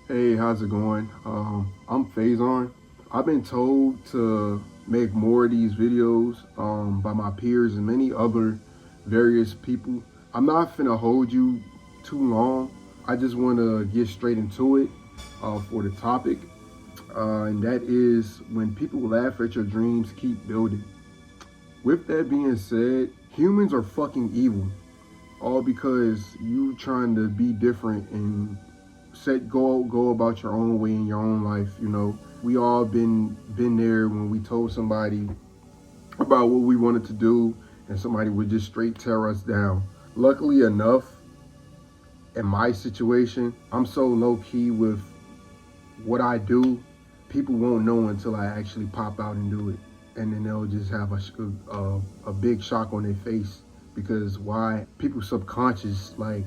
Hey, how's it going? I'm Faison. I've been told to make more of these videos by my peers and many other various people. I'm not finna hold you too long. I just want to get straight into it for the topic, and that is when people laugh at your dreams, keep building. With that being said, humans are fucking evil, all because you trying to be different and go about your own way in your own life. We all been there when we told somebody about what we wanted to do and somebody would just straight tear us down. Luckily enough, in my situation, I'm so low key with what I do, people won't know until I actually pop out and do it, and then they'll just have a big shock on their face. Because why? People subconscious like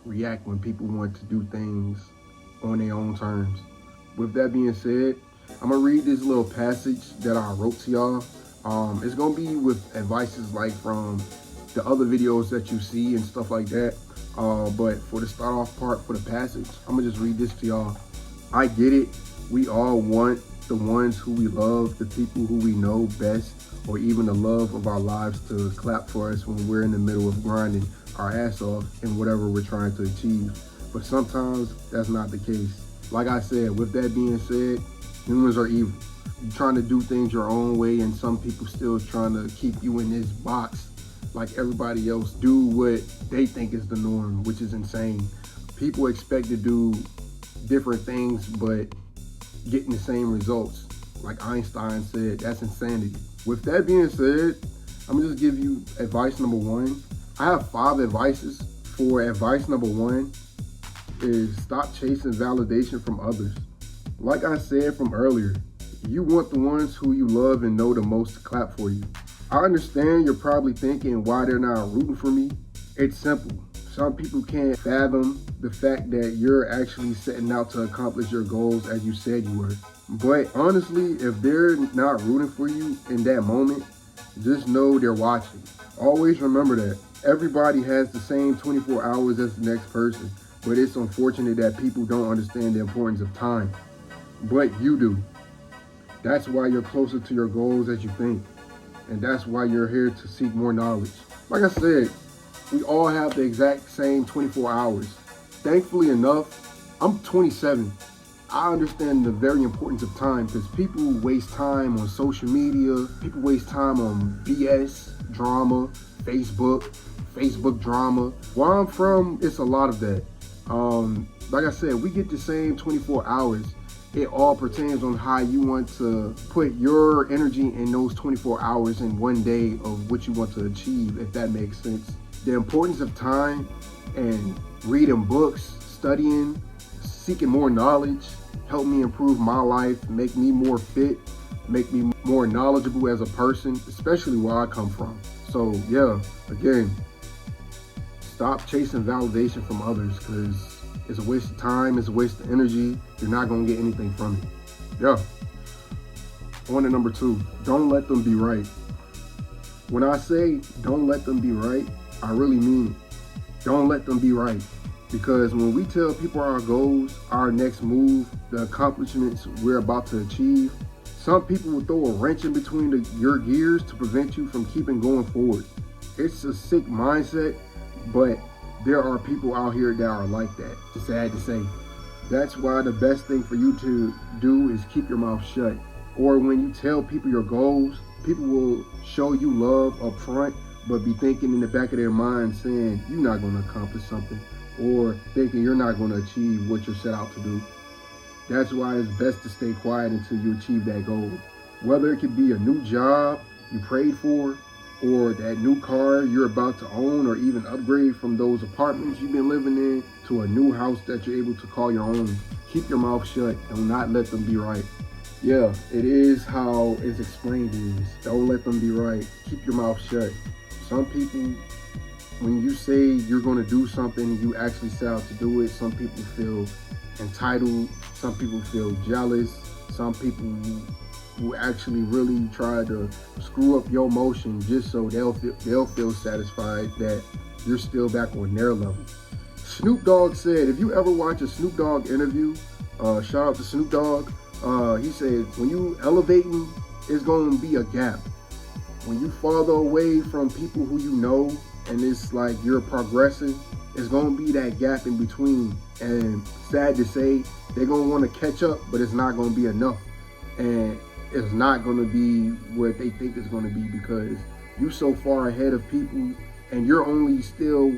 react when people want to do things on their own terms. With that being said, I'm gonna read this little passage that I wrote to y'all. It's gonna be with advices like from the other videos that you see and stuff like that. But for the start off part for the passage, I'm gonna just read this to y'all. I get it. We all want the ones who we love, the people who we know best, or even the love of our lives to clap for us when we're in the middle of grinding our ass off in whatever we're trying to achieve. But sometimes that's not the case. Like I said, with that being said, humans are evil. You're trying to do things your own way, and some people still trying to keep you in this box like everybody else do what they think is the norm, which is insane. People expect to do different things but getting the same results. Like Einstein said, that's insanity. With that being said, I'm gonna just give you advice number one. I have 5 advices. For advice number one is stop chasing validation from others. Like I said from earlier, you want the ones who you love and know the most to clap for you. I understand you're probably thinking why they're not rooting for me. It's simple. Some people can't fathom the fact that you're actually setting out to accomplish your goals as you said you were. But honestly, if they're not rooting for you in that moment, just know they're watching. Always remember that. Everybody has the same 24 hours as the next person, but it's unfortunate that people don't understand the importance of time. But you do. That's why you're closer to your goals as you think, and that's why you're here to seek more knowledge. Like I said, we all have the exact same 24 hours. Thankfully enough, I'm 27. I understand the very importance of time because people waste time on social media, people waste time on BS, drama, Facebook drama. Where I'm from, it's a lot of that. Like I said, we get the same 24 hours. It all pertains on how you want to put your energy in those 24 hours in one day of what you want to achieve, if that makes sense. The importance of time and reading books, studying, seeking more knowledge, help me improve my life, make me more fit, make me more knowledgeable as a person, especially where I come from. So yeah, again, stop chasing validation from others because it's a waste of time, it's a waste of energy. You're not gonna get anything from it. Yeah. On to number 2, don't let them be right. When I say don't let them be right, I really mean it. Don't let them be right. Because when we tell people our goals, our next move, the accomplishments we're about to achieve, some people will throw a wrench in between your gears to prevent you from keeping going forward. It's a sick mindset, but there are people out here that are like that. It's sad to say. That's why the best thing for you to do is keep your mouth shut. Or when you tell people your goals, people will show you love up front, but be thinking in the back of their mind saying you're not going to accomplish something, or thinking you're not going to achieve what you're set out to do. That's why it's best to stay quiet until you achieve that goal. Whether it could be a new job you prayed for, or that new car you're about to own, or even upgrade from those apartments you've been living in to a new house that you're able to call your own. Keep your mouth shut and do not let them be right. Yeah, it is how it's explained is. Don't let them be right. Keep your mouth shut. Some people, when you say you're going to do something, you actually set out to do it. Some people feel entitled. Some people feel jealous. Some people who actually really try to screw up your motion just so they'll feel satisfied that you're still back on their level. Snoop Dogg said, if you ever watch a Snoop Dogg interview, shout out to Snoop Dogg, he said, when you elevating, it's going to be a gap. When you farther away from people who you know, and it's like you're progressing, it's going to be that gap in between. And sad to say, they're going to want to catch up, but it's not going to be enough. And it's not going to be what they think it's going to be, because you're so far ahead of people, and you're only still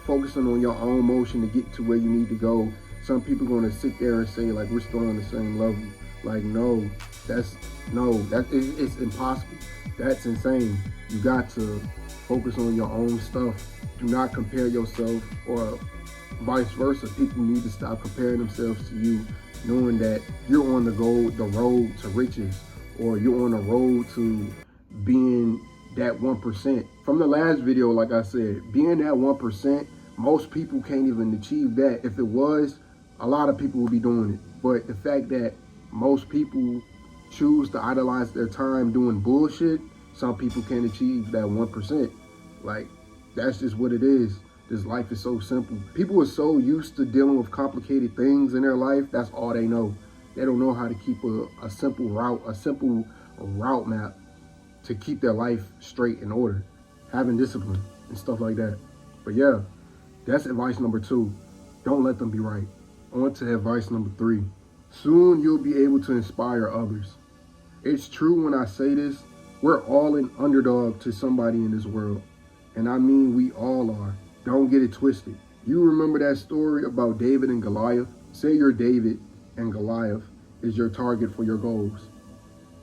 focusing on your own motion to get to where you need to go. Some people are going to sit there and say, like, we're still on the same level. Like, no, it's impossible. That's insane. You got to focus on your own stuff. Do not compare yourself, or vice versa. People need to stop comparing themselves to you, knowing that you're on the road to riches, or you're on the road to being that 1%. From the last video, like I said, being that 1%, most people can't even achieve that. If it was, a lot of people would be doing it. But the fact that most people choose to idolize their time doing bullshit, some people can't achieve that 1%. Like, that's just what it is. This life is so simple. People are so used to dealing with complicated things in their life. That's all they know. They don't know how to keep a simple route map to keep their life straight in order, having discipline and stuff like that. But yeah, that's advice number 2. Don't let them be right. On to advice number 3. Soon you'll be able to inspire others. It's true when I say this, we're all an underdog to somebody in this world. And I mean, we all are. Don't get it twisted. You remember that story about David and Goliath? Say you're David and Goliath is your target for your goals.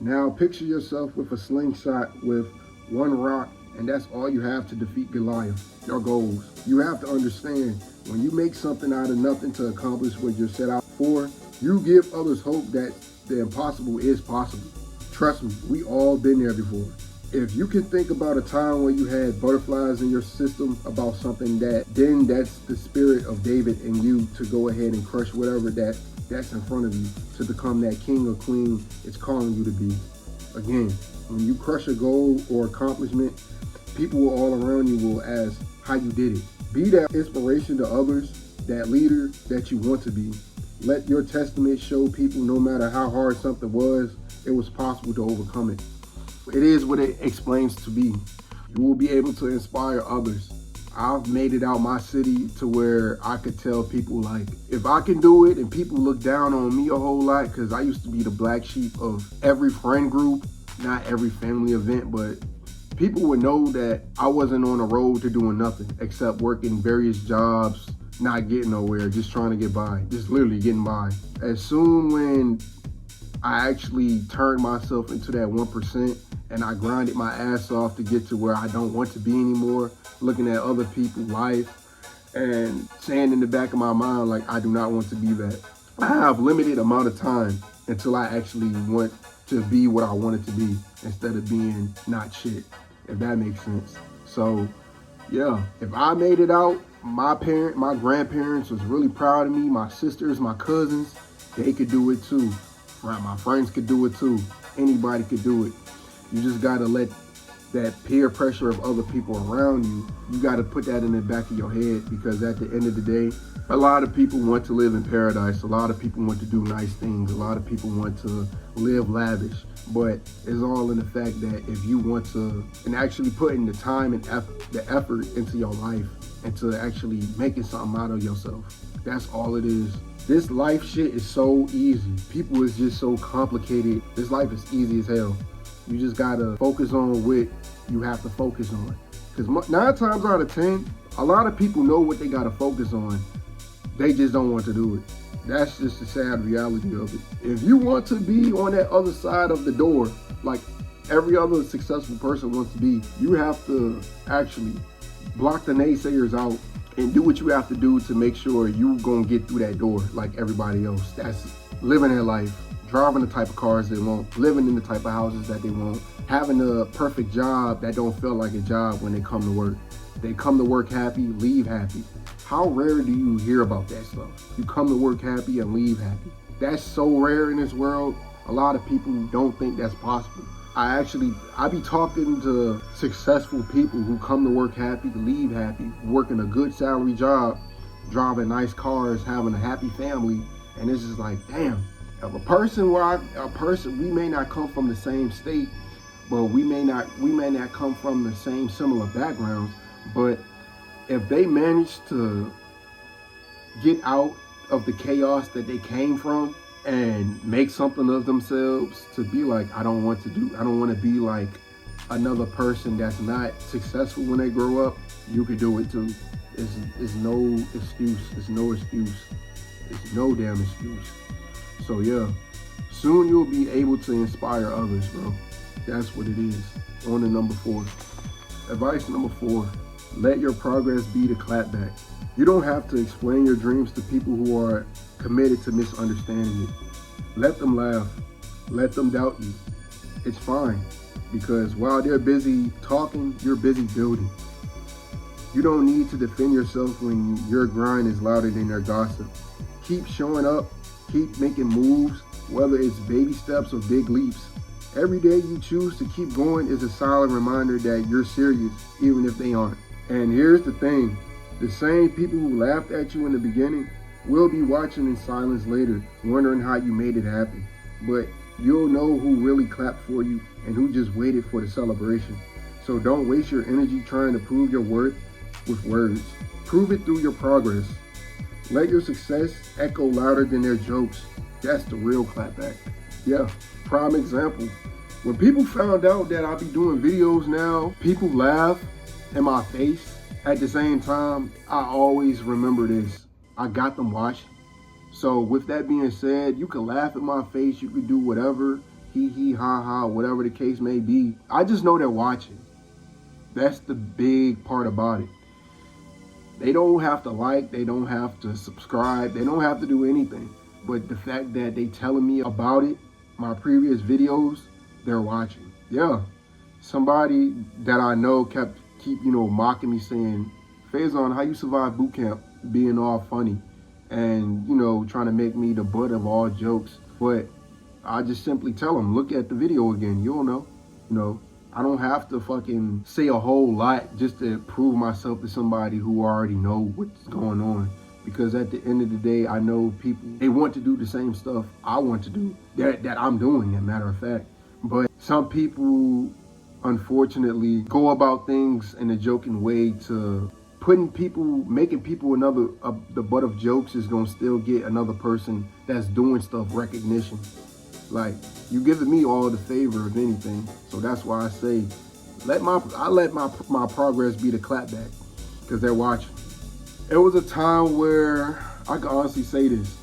Now picture yourself with a slingshot with one rock, and that's all you have to defeat Goliath, your goals. You have to understand, when you make something out of nothing to accomplish what you're set out for, you give others hope that the impossible is possible. Trust me, we all been there before. If you can think about a time where you had butterflies in your system about something, then that's the spirit of David in you to go ahead and crush whatever that's in front of you, to become that king or queen it's calling you to be. Again, when you crush a goal or accomplishment, people all around you will ask how you did it. Be that inspiration to others, that leader that you want to be. Let your testament show people, no matter how hard something was, it was possible to overcome it. It is what it explains to be. You will be able to inspire others. I've made it out my city to where I could tell people, like, if I can do it, and people look down on me a whole lot, because I used to be the black sheep of every friend group, not every family event, but people would know that I wasn't on the road to doing nothing except working various jobs, not getting nowhere, just trying to get by, just literally getting by. As soon when I actually turned myself into that 1%, and I grinded my ass off to get to where I don't want to be anymore, looking at other people's life and saying in the back of my mind, like, I do not want to be that. I have limited amount of time until I actually want to be what I wanted to be, instead of being not shit, if that makes sense. So yeah, if I made it out, my grandparents was really proud of me, my sisters, my cousins, they could do it too. My friends could do it too. Anybody could do it. You just gotta let that peer pressure of other people around you, you gotta put that in the back of your head, because at the end of the day, a lot of people want to live in paradise. A lot of people want to do nice things. A lot of people want to live lavish. But it's all in the fact that if you want to, and actually putting the time and the effort into your life, into actually making something out of yourself. That's all it is. This life shit is so easy. People is just so complicated. This life is easy as hell. You just gotta focus on what you have to focus on. Because 9 times out of 10, a lot of people know what they gotta focus on. They just don't want to do it. That's just the sad reality of it. If you want to be on that other side of the door, like every other successful person wants to be, you have to actually block the naysayers out and do what you have to do to make sure you're gonna get through that door like everybody else. That's living their life, driving the type of cars they want, living in the type of houses that they want, having a perfect job that don't feel like a job when they come to work. They come to work happy, leave happy. How rare do you hear about that stuff? You come to work happy and leave happy. That's so rare in this world. A lot of people don't think that's possible. I be talking to successful people who come to work happy, leave happy, working a good salary job, driving nice cars, having a happy family, and it's just like, damn, if we may not come from the same state, but we may not come from the same similar backgrounds, but if they manage to get out of the chaos that they came from and make something of themselves, to be like, I don't want to be like another person that's not successful when they grow up, you could do it too. It's no excuse. It's no excuse. It's no damn excuse. So yeah, soon you'll be able to inspire others, bro. That's what it is. On to number 4. Advice number 4, let your progress be the clapback. You don't have to explain your dreams to people who are committed to misunderstanding it. Let them laugh. Let them doubt you. It's fine, because while they're busy talking, you're busy building. You don't need to defend yourself when your grind is louder than their gossip. Keep showing up, keep making moves, whether it's baby steps or big leaps. Every day you choose to keep going is a silent reminder that you're serious, even if they aren't. And here's the thing, the same people who laughed at you in the beginning will be watching in silence later, wondering how you made it happen. But you'll know who really clapped for you and who just waited for the celebration. So don't waste your energy trying to prove your worth with words. Prove it through your progress. Let your success echo louder than their jokes. That's the real clapback. Yeah, prime example. When people found out that I be doing videos now, people laugh in my face. At the same time, I always remember this. I got them watching. So with that being said, you can laugh at my face, you can do whatever, hee hee ha ha, whatever the case may be. I just know they're watching. That's the big part about it. They don't have to like, they don't have to subscribe, they don't have to do anything. But the fact that they telling me about it, my previous videos, they're watching. Yeah, somebody that I know keep mocking me, saying, Faison, how you survive boot camp being all funny and trying to make me the butt of all jokes. But I just simply tell them, look at the video again, you'll know. I don't have to fucking say a whole lot just to prove myself to somebody who already know what's going on. Because at the end of the day, I know people, they want to do the same stuff I want to do, that I'm doing, as a matter of fact. But some people, unfortunately, go about things in a joking way to making people the butt of jokes is gonna still get another person that's doing stuff recognition. Like, you giving me all the favor of anything. So that's why I say, I let my progress be the clapback, because they're watching. It was a time where I can honestly say this.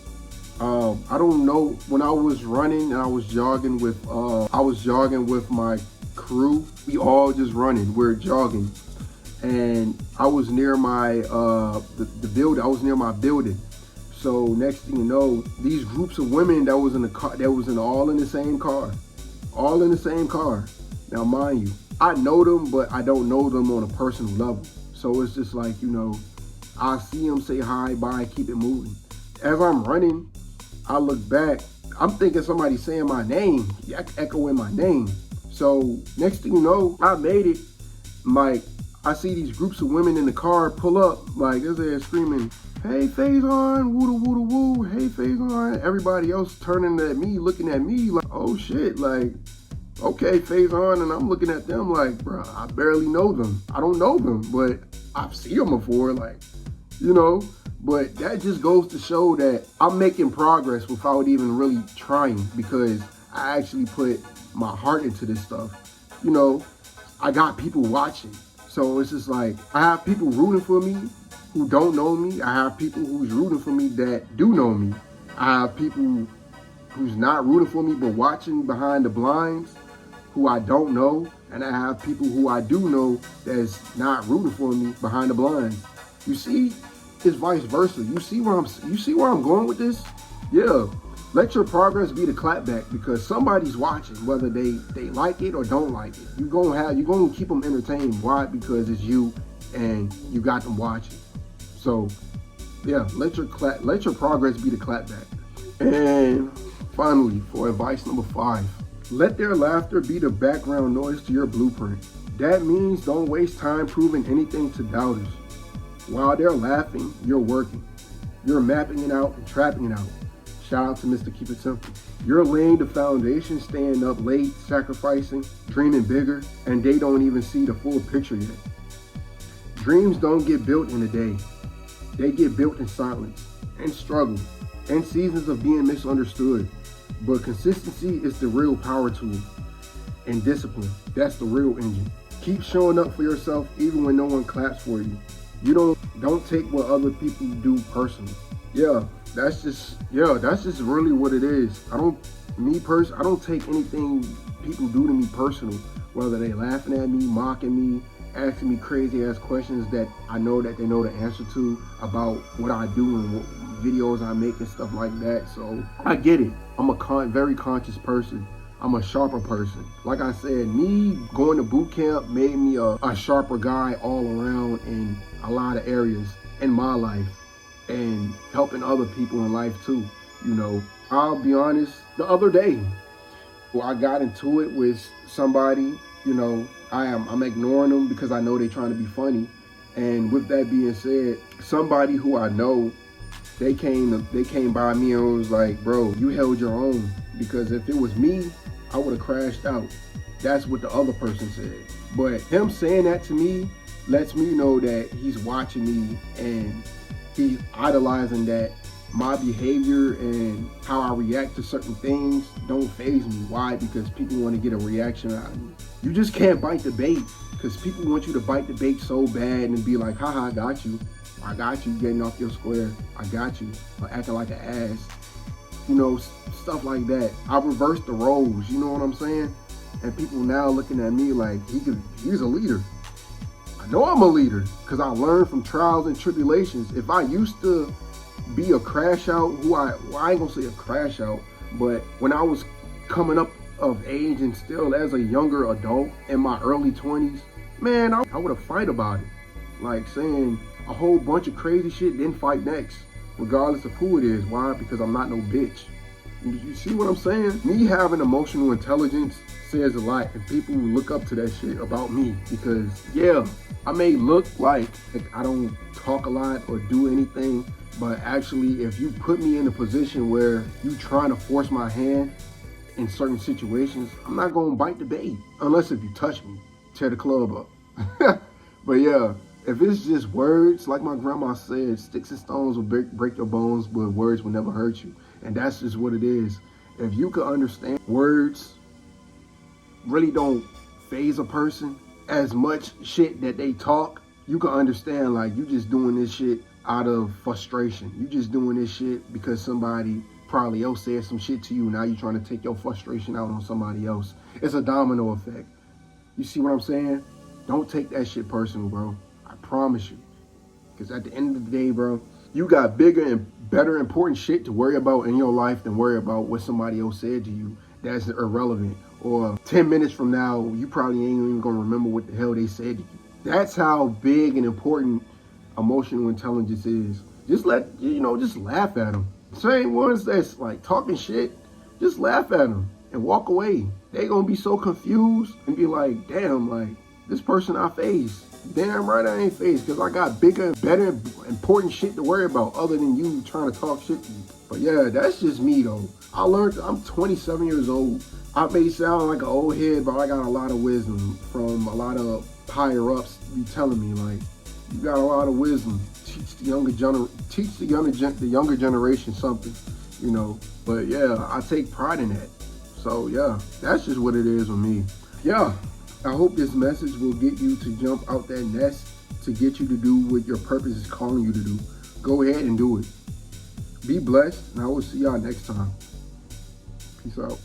I don't know, when I was running and I was jogging with my crew, we all just running, we're jogging. And I was near my the building. I was near my building. So next thing you know, these groups of women that was in the car, all in the same car. Now, mind you, I know them, but I don't know them on a personal level. So it's just like, I see them, say hi, bye, keep it moving. As I'm running, I look back. I'm thinking somebody's saying my name, echoing my name. So next thing you know, I made it. Like, I see these groups of women in the car pull up, like they're screaming, "Hey Faison, woo woo woo, hey Faison." Everybody else turning at me, looking at me like, oh shit, like, okay, Faison. And I'm looking at them like, bro, I barely know them. I don't know them, but I've seen them before, like, But that just goes to show that I'm making progress without even really trying, because I actually put my heart into this stuff. I got people watching. So it's just like, I have people rooting for me who don't know me. I have people who's rooting for me that do know me. I have people who's not rooting for me but watching behind the blinds who I don't know. And I have people who I do know that's not rooting for me behind the blinds. You see, it's vice versa. You see where I'm going with this? Yeah. Let your progress be the clapback, because somebody's watching, whether they like it or don't like it. You're gonna keep them entertained. Why? Because it's you and you got them watching. So yeah, let your progress be the clapback. And finally, for advice number 5, let their laughter be the background noise to your blueprint. That means don't waste time proving anything to doubters. While they're laughing, you're working. You're mapping it out and trapping it out. Shout out to Mr. Keep It Simple. You're laying the foundation, staying up late, sacrificing, dreaming bigger, and they don't even see the full picture yet. Dreams don't get built in a day. They get built in silence, and struggle, and seasons of being misunderstood. But consistency is the real power tool. And discipline, that's the real engine. Keep showing up for yourself even when no one claps for you. You don't take what other people do personally. That's just really what it is. I don't take anything people do to me personal, whether they laughing at me, mocking me, asking me crazy ass questions that I know that they know the answer to about what I do and what videos I make and stuff like that. So I get it. I'm a very conscious person. I'm a sharper person. Like I said, me going to boot camp made me a sharper guy all around in a lot of areas in my life and helping other people in life too. You know, I'll be honest, the other day, I got into it with somebody, you know, I'm ignoring them because I know they're trying to be funny. And with that being said, somebody who I know, they came by me and was like, bro, you held your own, because if it was me, I would have crashed out. That's what the other person said. But him saying that to me lets me know that he's watching me and he's idolizing that my behavior and how I react to certain things don't faze me. Why? Because people want to get a reaction out of me. You just can't bite the bait, because people want you to bite the bait so bad and be like, haha, I got you getting off your square. I got you, or acting like an ass. You know, stuff like that. I reversed the roles, you know what I'm saying? And people now looking at me like he's a leader. I know I'm a leader because I learned from trials and tribulations. If I used to be a crash out, I ain't gonna say a crash out, but when I was coming up of age and still as a younger adult in my early 20s, man, I would have fight about it. Like saying a whole bunch of crazy shit, then fight next, regardless of who it is. Why? Because I'm not no bitch. You see what I'm saying? Me having emotional intelligence says a lot, and people look up to that shit about me because, yeah, I may look like I don't talk a lot or do anything, but actually, if you put me in a position where you trying to force my hand in certain situations, I'm not gonna bite the bait, unless if you touch me, tear the club up. But yeah, if it's just words, like my grandma said, sticks and stones will break your bones, but words will never hurt you. And that's just what it is. If you could understand, words really don't faze a person as much shit that they talk. You can understand, like, you just doing this shit out of frustration. You just doing this shit because somebody probably else said some shit to you. Now you're trying to take your frustration out on somebody else. It's a domino effect. You see what I'm saying? Don't take that shit personal, bro. I promise you. Because at the end of the day, bro, you got bigger and better important shit to worry about in your life than worry about what somebody else said to you that's irrelevant. Or 10 minutes from now, you probably ain't even gonna remember what the hell they said to you. That's how big and important emotional intelligence is. Just laugh at them. Same ones that's like talking shit, just laugh at them and walk away. They gonna be so confused and be like, damn, like, this person I face. Damn right I ain't faced, because I got bigger, better, important shit to worry about other than you trying to talk shit to me. But yeah, that's just me though. I learned, I'm 27 years old. I may sound like an old head, but I got a lot of wisdom from a lot of higher ups be telling me, like, you got a lot of wisdom. Teach the younger generation something, you know. But yeah, I take pride in that. So yeah, that's just what it is with me. Yeah, I hope this message will get you to jump out that nest to get you to do what your purpose is calling you to do. Go ahead and do it. Be blessed, and I will see y'all next time. Peace out.